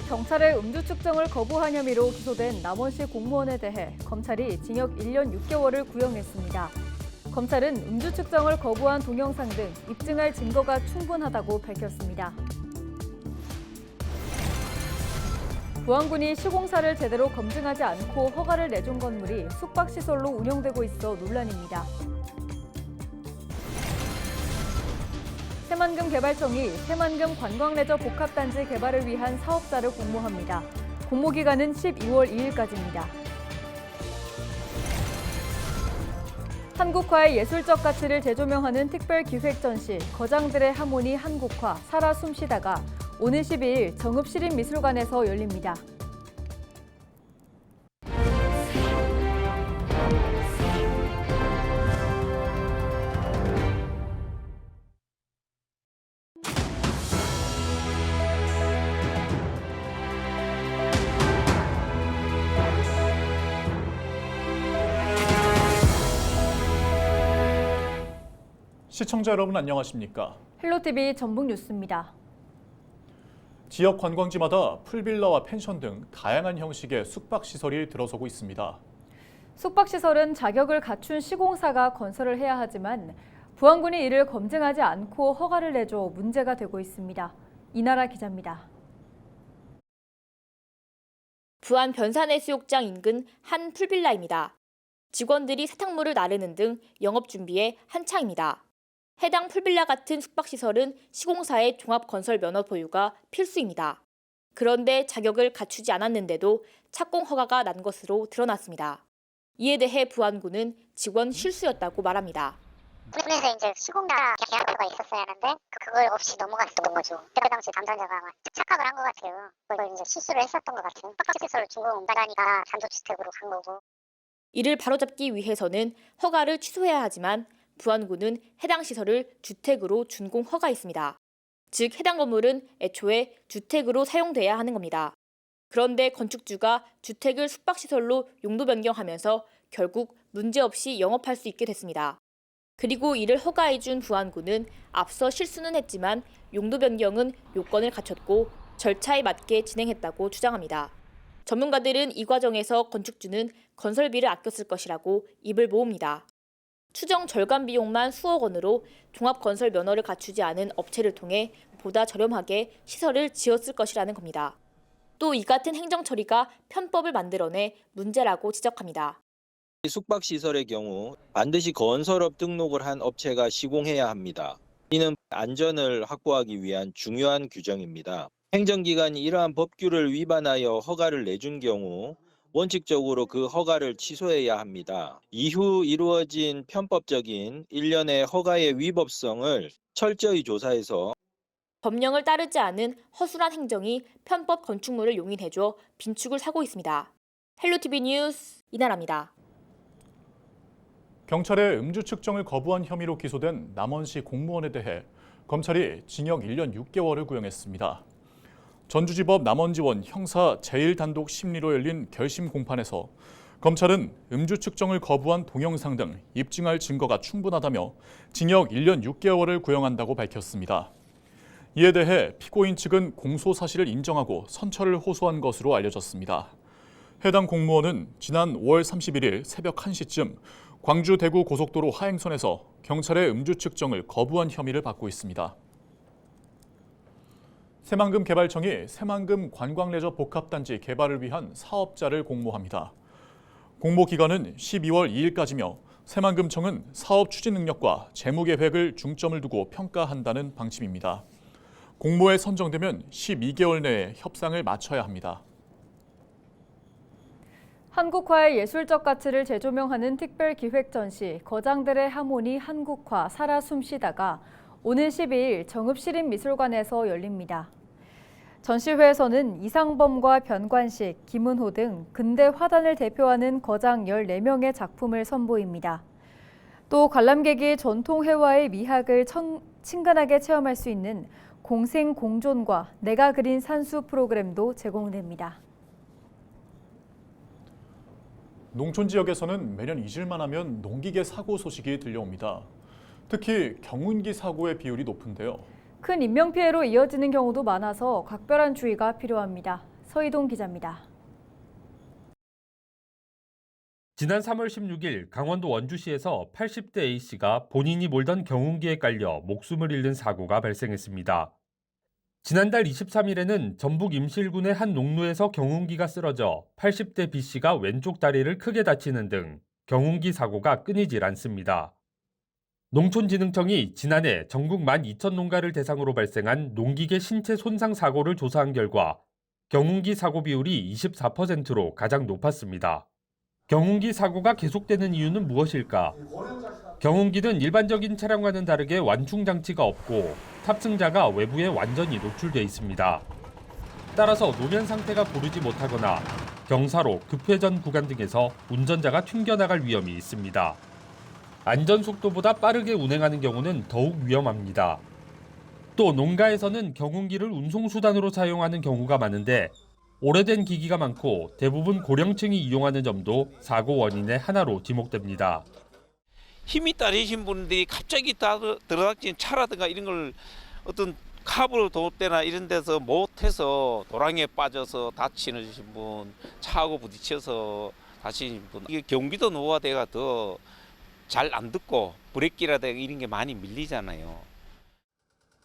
경찰의 음주 측정을 거부한 혐의로 기소된 남원시 공무원에 대해 검찰이 징역 1년 6개월을 구형했습니다. 검찰은 음주 측정을 거부한 동영상 등 입증할 증거가 충분하다고 밝혔습니다. 부안군이 시공사를 제대로 검증하지 않고 허가를 내준 건물이 숙박시설로 운영되고 있어 논란입니다. 새만금 개발청이 새만금 관광레저 복합단지 개발을 위한 사업자를 공모합니다. 공모 기간은 12월 2일까지입니다. 한국화의 예술적 가치를 재조명하는 특별기획 전시 거장들의 하모니 한국화 살아 숨쉬다가 오는 12일 정읍시립미술관에서 열립니다. 시청자 여러분 안녕하십니까? 헬로티비 전북뉴스입니다. 지역 관광지마다 풀빌라와 펜션 등 다양한 형식의 숙박시설이 들어서고 있습니다. 숙박시설은 자격을 갖춘 시공사가 건설을 해야 하지만 부안군이 이를 검증하지 않고 허가를 내줘 문제가 되고 있습니다. 이나라 기자입니다. 부안 변산해수욕장 인근 한 풀빌라입니다. 직원들이 세탁물을 나르는 등 영업 준비에 한창입니다. 해당 풀빌라 같은 숙박시설은 시공사의 종합건설 면허 보유가 필수입니다. 그런데 자격을 갖추지 않았는데도 착공 허가가 난 것으로 드러났습니다. 이에 대해 부안군은 직원 실수였다고 말합니다. 군에서 이제 시공사 계약서가 있었어야 하는데 그걸 없이 넘어갔던 거죠. 그때 당시 담당자가 착각을 한 것 같아요. 그걸 이제 실수를 했었던 것 같아요. 숙박시설을 준공 옮겨가니까 단독주택으로 간 거고. 이를 바로잡기 위해서는 허가를 취소해야 하지만 부안군은 해당 시설을 주택으로 준공 허가했습니다. 즉 해당 건물은 애초에 주택으로 사용돼야 하는 겁니다. 그런데 건축주가 주택을 숙박시설로 용도 변경하면서 결국 문제없이 영업할 수 있게 됐습니다. 그리고 이를 허가해준 부안군은 앞서 실수는 했지만 용도 변경은 요건을 갖췄고 절차에 맞게 진행했다고 주장합니다. 전문가들은 이 과정에서 건축주는 건설비를 아꼈을 것이라고 입을 모읍니다. 추정 절감 비용만 수억 원으로 종합건설 면허를 갖추지 않은 업체를 통해 보다 저렴하게 시설을 지었을 것이라는 겁니다. 또 이 같은 행정 처리가 편법을 만들어내 문제라고 지적합니다. 숙박시설의 경우 반드시 건설업 등록을 한 업체가 시공해야 합니다. 이는 안전을 확보하기 위한 중요한 규정입니다. 행정기관이 이러한 법규를 위반하여 허가를 내준 경우 원칙적으로 그 허가를 취소해야 합니다. 이후 이루어진 편법적인 일련의 허가의 위법성을 철저히 조사해서 법령을 따르지 않은 허술한 행정이 편법 건축물을 용인해줘 빈축을 사고 있습니다. 헬로티비 뉴스 이나라입니다. 경찰의 음주 측정을 거부한 혐의로 기소된 남원시 공무원에 대해 검찰이 징역 1년 6개월을 구형했습니다. 전주지법 남원지원 형사 제1단독 심리로 열린 결심 공판에서 검찰은 음주 측정을 거부한 동영상 등 입증할 증거가 충분하다며 징역 1년 6개월을 구형한다고 밝혔습니다. 이에 대해 피고인 측은 공소 사실을 인정하고 선처를 호소한 것으로 알려졌습니다. 해당 공무원은 지난 5월 31일 새벽 1시쯤 광주 대구 고속도로 하행선에서 경찰의 음주 측정을 거부한 혐의를 받고 있습니다. 새만금 개발청이 새만금 관광레저 복합단지 개발을 위한 사업자를 공모합니다. 공모 기간은 12월 2일까지며 새만금청은 사업 추진 능력과 재무 계획을 중점을 두고 평가한다는 방침입니다. 공모에 선정되면 12개월 내에 협상을 마쳐야 합니다. 한국화의 예술적 가치를 재조명하는 특별기획 전시 거장들의 하모니 한국화 살아 숨쉬다가 오는 12일 정읍시립미술관에서 열립니다. 전시회에서는 이상범과 변관식, 김은호 등 근대 화단을 대표하는 거장 14명의 작품을 선보입니다. 또 관람객이 전통 회화의 미학을 친근하게 체험할 수 있는 공생공존과 내가 그린 산수 프로그램도 제공됩니다. 농촌 지역에서는 매년 잊을만 하면 농기계 사고 소식이 들려옵니다. 특히 경운기 사고의 비율이 높은데요. 큰 인명피해로 이어지는 경우도 많아서 각별한 주의가 필요합니다. 서희동 기자입니다. 지난 3월 16일 강원도 원주시에서 80대 A씨가 본인이 몰던 경운기에 깔려 목숨을 잃는 사고가 발생했습니다. 지난달 23일에는 전북 임실군의 한 농로에서 경운기가 쓰러져 80대 B씨가 왼쪽 다리를 크게 다치는 등 경운기 사고가 끊이질 않습니다. 농촌진흥청이 지난해 전국 12,000농가를 대상으로 발생한 농기계 신체 손상 사고를 조사한 결과 경운기 사고 비율이 24%로 가장 높았습니다. 경운기 사고가 계속되는 이유는 무엇일까? 경운기는 일반적인 차량과는 다르게 완충 장치가 없고 탑승자가 외부에 완전히 노출돼 있습니다. 따라서 노면 상태가 고르지 못하거나 경사로, 급회전 구간 등에서 운전자가 튕겨나갈 위험이 있습니다. 안전속도보다 빠르게 운행하는 경우는 더욱 위험합니다. 또 농가에서는 경운기를 운송수단으로 사용하는 경우가 많은데 오래된 기기가 많고 대부분 고령층이 이용하는 점도 사고 원인의 하나로 지목됩니다. 힘이 딸리신 분들이 갑자기 들어닥친 차라든가 이런 걸 어떤 카브로 돌 때나 이런 데서 못해서 도랑에 빠져서 다치는 분, 차하고 부딪혀서 다치는 분, 이게 경비도 노화돼가 더 잘 안 듣고 브레이크라든가 이런 게 많이 밀리잖아요.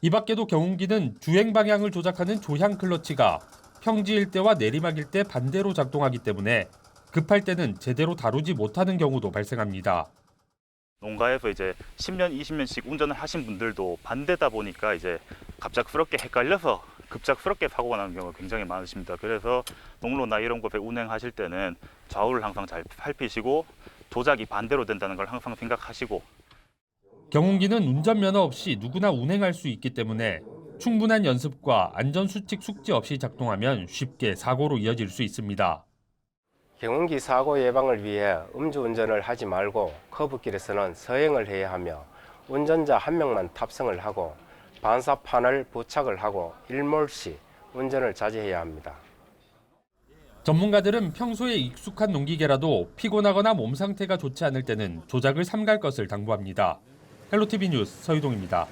이 밖에도 경운기는 주행 방향을 조작하는 조향 클러치가 평지일 때와 내리막일 때 반대로 작동하기 때문에 급할 때는 제대로 다루지 못하는 경우도 발생합니다. 농가에서 이제 10년, 20년씩 운전을 하신 분들도 반대다 보니까 이제 갑작스럽게 헷갈려서 급작스럽게 사고가 나는 경우가 굉장히 많으십니다. 그래서 농로나 이런 곳에 운행하실 때는 좌우를 항상 잘 살피시고 조작이 반대로 된다는 걸 항상 생각하시고. 경운기는 운전면허 없이 누구나 운행할 수 있기 때문에 충분한 연습과 안전수칙 숙지 없이 작동하면 쉽게 사고로 이어질 수 있습니다. 경운기 사고 예방을 위해 음주운전을 하지 말고 커브길에서는 서행을 해야 하며 운전자 한 명만 탑승을 하고 반사판을 부착을 하고 일몰시 운전을 자제해야 합니다. 전문가들은 평소에 익숙한 농기계라도 피곤하거나 몸 상태가 좋지 않을 때는 조작을 삼갈 것을 당부합니다. 헬로티비 뉴스 서희동입니다.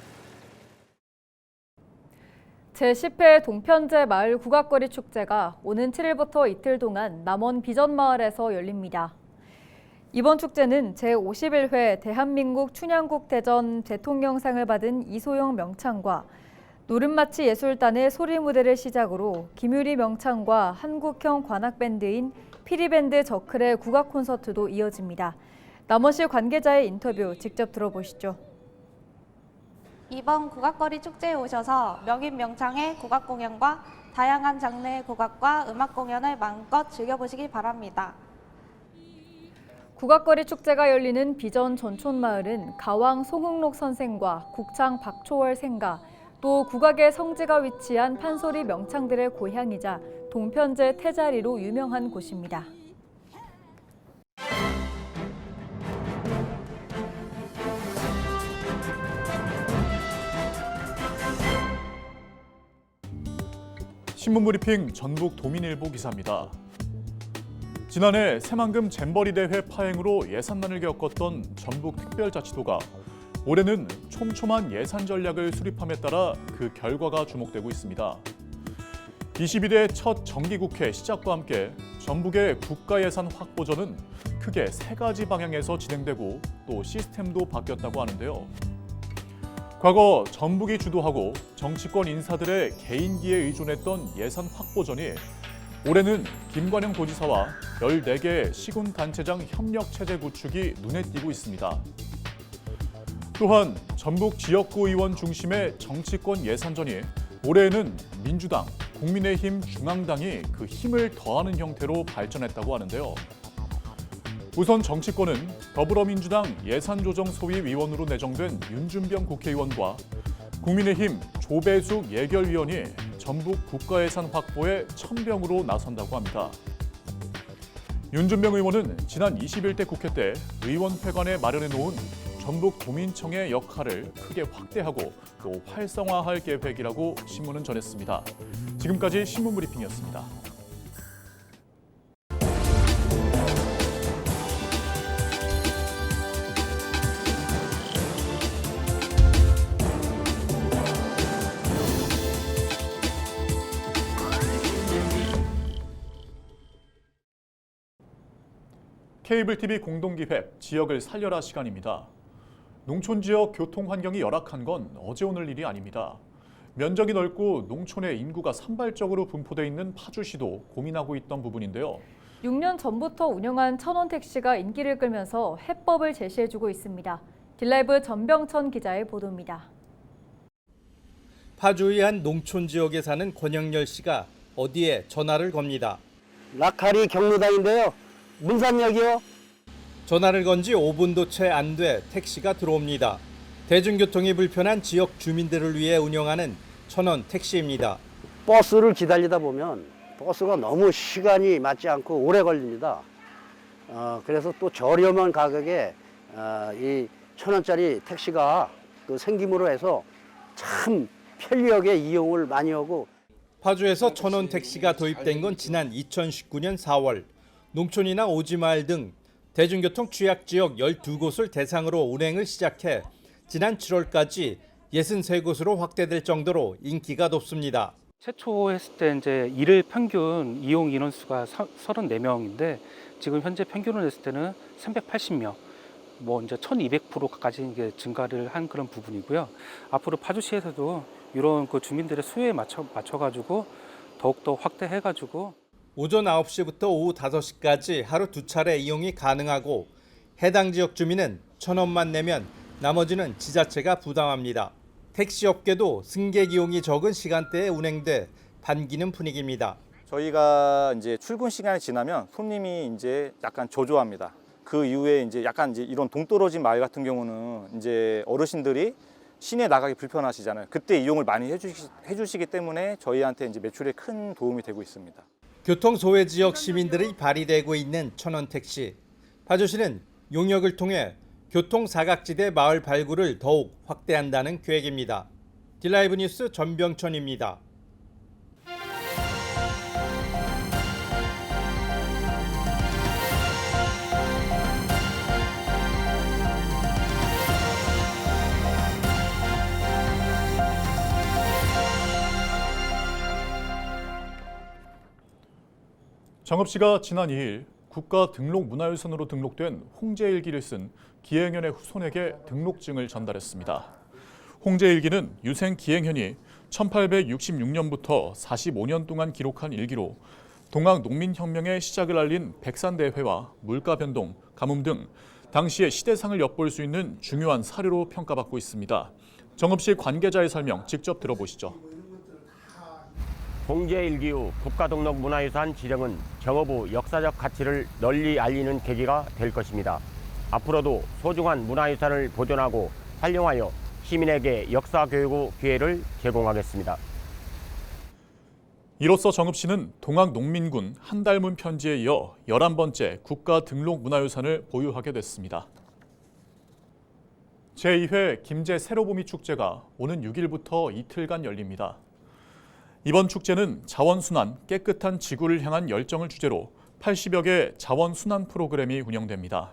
제10회 동편제 마을 국악거리 축제가 오는 7일부터 이틀 동안 남원 비전마을에서 열립니다. 이번 축제는 제51회 대한민국 춘향국 대전 대통령상을 받은 이소영 명창과 노름마치 예술단의 소리 무대를 시작으로 김유리 명창과 한국형 관악밴드인 피리밴드 저클의 국악 콘서트도 이어집니다. 남원시 관계자의 인터뷰 직접 들어보시죠. 이번 국악거리 축제에 오셔서 명인 명창의 국악 공연과 다양한 장르의 국악과 음악 공연을 마음껏 즐겨보시기 바랍니다. 국악거리 축제가 열리는 비전 전촌마을은 가왕 송흥록 선생과 국창 박초월 생가, 또 국악의 성지가 위치한 판소리 명창들의 고향이자 동편제 태자리로 유명한 곳입니다. 신문브리핑 전북 도민일보 기사입니다. 지난해 새만금 잼버리 대회 파행으로 예산난을 겪었던 전북특별자치도가 올해는 촘촘한 예산 전략을 수립함에 따라 그 결과가 주목되고 있습니다. 22대 첫 정기국회 시작과 함께 전북의 국가예산 확보전은 크게 3가지 방향에서 진행되고 또 시스템도 바뀌었다고 하는데요. 과거 전북이 주도하고 정치권 인사들의 개인기에 의존했던 예산 확보전이 올해는 김관영 도지사와 14개 시군단체장 협력체제 구축이 눈에 띄고 있습니다. 또한 전북 지역구 의원 중심의 정치권 예산전이 올해에는 민주당, 국민의힘 중앙당이 그 힘을 더하는 형태로 발전했다고 하는데요. 우선 정치권은 더불어민주당 예산조정소위 위원으로 내정된 윤준병 국회의원과 국민의힘 조배숙 예결위원이 전북 국가예산 확보에 천병으로 나선다고 합니다. 윤준병 의원은 지난 21대 국회 때 의원회관에 마련해 놓은 전북 도민청의 역할을 크게 확대하고 또 활성화할 계획이라고 신문은 전했습니다. 지금까지 신문브리핑이었습니다. 케이블 TV 공동기획 지역을 살려라 시간입니다. 농촌 지역 교통 환경이 열악한 건 어제 오늘 일이 아닙니다. 면적이 넓고 농촌의 인구가 산발적으로 분포돼 있는 파주시도 고민하고 있던 부분인데요. 6년 전부터 운영한 천원택시가 인기를 끌면서 해법을 제시해주고 있습니다. 딜라이브 전병천 기자의 보도입니다. 파주의 한 농촌 지역에 사는 권영열 씨가 어디에 전화를 겁니다. 낙하리 경로당인데요. 문산역이요. 전화를 건 지 5분도 채 안 돼 택시가 들어옵니다. 대중교통이 불편한 지역 주민들을 위해 운영하는 천원 택시입니다. 버스를 기다리다 보면 버스가 너무 시간이 맞지 않고 오래 걸립니다. 그래서 또 저렴한 가격에 이 1,000원짜리 택시가 생김으로 해서 참 편리하게 이용을 많이 하고. 파주에서 천원 택시가 도입된 건 지난 2019년 4월. 농촌이나 오지마을 등 대중교통 취약지역 12곳을 대상으로 운행을 시작해 지난 7월까지 63곳으로 확대될 정도로 인기가 높습니다. 최초 했을 때 이제 일일 평균 이용 인원수가 34명인데 지금 현재 평균으로 했을 때는 380명, 뭐 이제 1200%까지 이제 증가를 한 그런 부분이고요. 앞으로 파주시에서도 이런 그 주민들의 수요에 맞춰가지고 더욱더 확대해가지고 오전 9시부터 오후 5시까지 하루 2차례 이용이 가능하고 해당 지역 주민은 1,000원만 내면 나머지는 지자체가 부담합니다. 택시업계도 승객 이용이 적은 시간대에 운행돼 반기는 분위기입니다. 저희가 이제 출근 시간이 지나면 손님이 이제 약간 저조합니다. 그 이후에 이제 약간 이제 이런 동떨어진 마을 같은 경우는 이제 어르신들이 시내 나가기 불편하시잖아요. 그때 이용을 많이 해주시기 때문에 저희한테 이제 매출에 큰 도움이 되고 있습니다. 교통 소외 지역 시민들이 발휘되고 있는 천원 택시. 파주시는 용역을 통해 교통 사각지대 마을 발굴을 더욱 확대한다는 계획입니다. 딜라이브 뉴스 전병천입니다. 정읍시가 지난 2일 국가 등록 문화유산으로 등록된 홍제일기를 쓴 기행현의 후손에게 등록증을 전달했습니다. 홍제일기는 유생 기행현이 1866년부터 45년 동안 기록한 일기로 동학 농민혁명의 시작을 알린 백산대회와 물가변동, 가뭄 등 당시의 시대상을 엿볼 수 있는 중요한 사료로 평가받고 있습니다. 정읍시 관계자의 설명 직접 들어보시죠. 홍제일기 후 국가등록문화유산 지정은 정읍 후 역사적 가치를 널리 알리는 계기가 될 것입니다. 앞으로도 소중한 문화유산을 보존하고 활용하여 시민에게 역사교육 기회를 제공하겠습니다. 이로써 정읍시는 동학농민군 한달문 편지에 이어 11번째 국가등록문화유산을 보유하게 됐습니다. 제2회 김제 세로보미 축제가 오는 6일부터 이틀간 열립니다. 이번 축제는 자원순환, 깨끗한 지구를 향한 열정을 주제로 80여 개 자원순환 프로그램이 운영됩니다.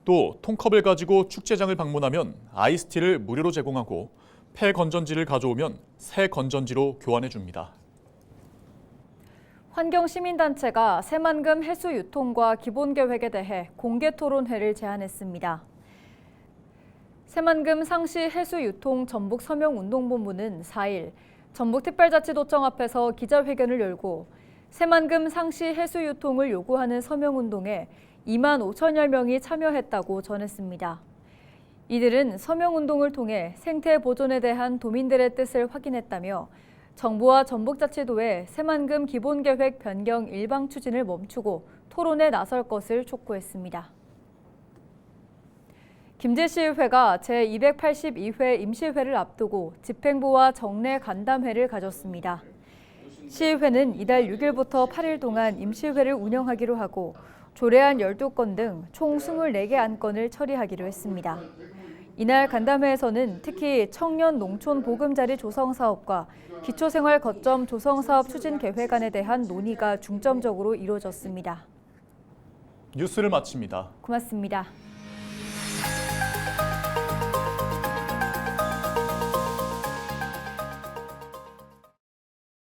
또 통컵을 가지고 축제장을 방문하면 아이스티를 무료로 제공하고 폐 건전지를 가져오면 새 건전지로 교환해 줍니다. 환경시민단체가 새만금 해수 유통과 기본계획에 대해 공개토론회를 제안했습니다. 새만금 상시 해수유통 전북서명운동본부는 4일 전북특별자치도청 앞에서 기자회견을 열고 새만금 상시 해수유통을 요구하는 서명운동에 2만 5천여 명이 참여했다고 전했습니다. 이들은 서명운동을 통해 생태 보존에 대한 도민들의 뜻을 확인했다며 정부와 전북자치도의 새만금 기본계획 변경 일방 추진을 멈추고 토론에 나설 것을 촉구했습니다. 김제시의회가 제282회 임시회를 앞두고 집행부와 정례 간담회를 가졌습니다. 시의회는 이달 6일부터 8일 동안 임시회를 운영하기로 하고 조례안 12건 등 총 24개 안건을 처리하기로 했습니다. 이날 간담회에서는 특히 청년 농촌 보금자리 조성 사업과 기초생활 거점 조성 사업 추진 계획안에 대한 논의가 중점적으로 이루어졌습니다. 뉴스를 마칩니다. 고맙습니다.